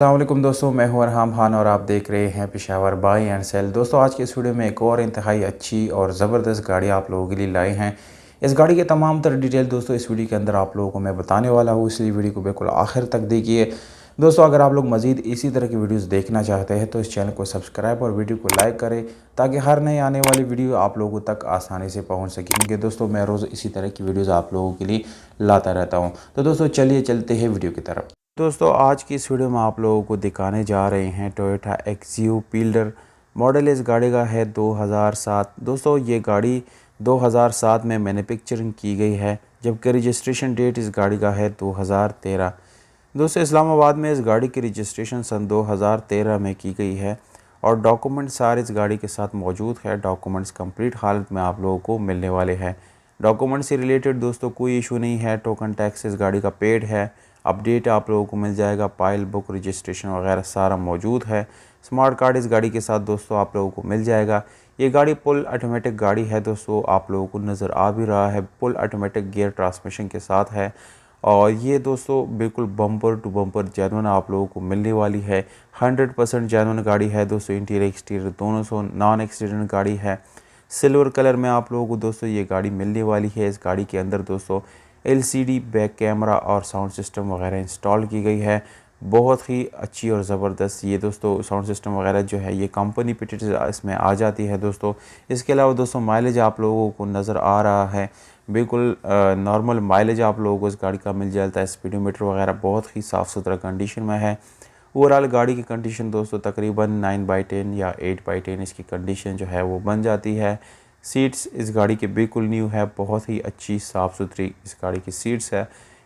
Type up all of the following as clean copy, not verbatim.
अस्सलामुअलैकुम दोस्तों, मैं हूं अरहम खान और आप देख रहे हैं पेशावर बाई एंड सेल। दोस्तों, आज के इस वीडियो में एक और इंतहाई अच्छी और ज़बरदस्त गाड़ी आप लोगों के लिए लाए हैं। इस गाड़ी के तमाम तर डिटेल दोस्तों इस वीडियो के अंदर आप लोगों को मैं बताने वाला हूं, इसलिए वीडियो को बिल्कुल आखिर तक देखिए। दोस्तों, अगर आप लोग मज़ीद इसी तरह की वीडियोज़ देखना चाहते हैं तो इस चैनल को सब्सक्राइब और वीडियो को लाइक करें, ताकि हर नई आने वाली वीडियो आप लोगों तक आसानी से पहुँच सके, क्योंकि दोस्तों मैं रोज़ इसी तरह की वीडियोज़ आप लोगों के लिए लाता रहता हूँ। तो दोस्तों चलिए चलते हैं वीडियो की तरफ। दोस्तों, आज की इस वीडियो में आप लोगों को दिखाने जा रहे हैं टोयोटा एक्सयू पील्डर। मॉडल इस गाड़ी का है 2007। दोस्तों, ये गाड़ी 2007 में मैन्युफैक्चरिंग की गई है, जबकि रजिस्ट्रेशन डेट इस गाड़ी का है 2013। दोस्तों, इस्लामाबाद में इस गाड़ी की रजिस्ट्रेशन सन 2013 में की गई है और डॉक्यूमेंट सारे इस गाड़ी के साथ मौजूद है। डॉक्यूमेंट्स कंप्लीट हालत में आप लोगों को मिलने वाले हैं। डॉक्यूमेंट से रिलेटेड दोस्तों कोई इशू नहीं है। टोकन टैक्स इस गाड़ी का पेड है। अपडेट आप लोगों को मिल जाएगा। पाइल बुक रजिस्ट्रेशन वगैरह सारा मौजूद है। स्मार्ट कार्ड इस गाड़ी के साथ दोस्तों आप लोगों को मिल जाएगा। ये गाड़ी फुल ऑटोमेटिक गाड़ी है दोस्तों, आप लोगों को नज़र आ भी रहा है। फुल ऑटोमेटिक गियर ट्रांसमिशन के साथ है और ये दोस्तों बिल्कुल बम्पर टू बम्पर जेन्युइन आप लोगों को मिलने वाली है। 100% जेन्युइन गाड़ी है दोस्तों। इंटीरियर एक्सटीरियर दोनों सो नॉन एक्सीडेंट गाड़ी है। सिल्वर कलर में आप लोगों को दोस्तों ये गाड़ी मिलने वाली है। इस गाड़ी के अंदर दोस्तों एलसीडी बैक कैमरा और साउंड सिस्टम वगैरह इंस्टॉल की गई है। बहुत ही अच्छी और ज़बरदस्त ये दोस्तों साउंड सिस्टम वगैरह जो है ये कंपनी फिटेड इसमें आ जाती है दोस्तों। इसके अलावा दोस्तों माइलेज आप लोगों को नज़र आ रहा है, बिल्कुल नॉर्मल माइलेज आप लोगों को इस गाड़ी का मिल जाता है। स्पीडोमीटर वगैरह बहुत ही साफ़ सुथरा कंडीशन में है। ओवरऑल गाड़ी की कंडीशन दोस्तों तकरीबन 9/10 या 8/10 इसकी कंडीशन जो है वो बन जाती है। सीट्स इस गाड़ी की बिल्कुल न्यू है, बहुत ही अच्छी साफ़ सुथरी इस गाड़ी की सीट्स है।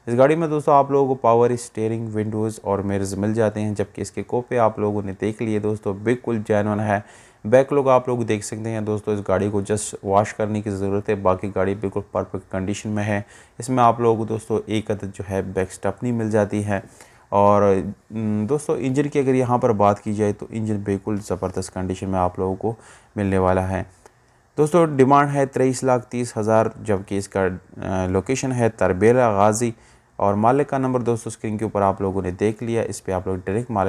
इस गाड़ी में दोस्तों आप लोगों को पावर स्टीयरिंग, विंडोज़ और मिरर्स मिल जाते हैं, जबकि इसके कोपे आप लोगों ने देख लिए दोस्तों बिल्कुल जेन्युइन है। बैक लुक आप लोग देख सकते हैं दोस्तों। इस गाड़ी को जस्ट वॉश करने की ज़रूरत है, बाकी गाड़ी बिल्कुल परफेक्ट कंडीशन में है। इसमें आप लोगों को दोस्तों एक अदद जो है बैक स्टेपनी मिल जाती है। और दोस्तों इंजन की अगर यहाँ पर बात की जाए तो इंजन बिल्कुल ज़बरदस्त कंडीशन में आप लोगों को मिलने वाला है। दोस्तों डिमांड है 23,30,000, जबकि इसका लोकेशन है तरबेला गाज़ी। और मालिक का नंबर दोस्तों स्क्रीन के ऊपर आप लोगों ने देख लिया। इस पर आप लोग डायरेक्ट मालिक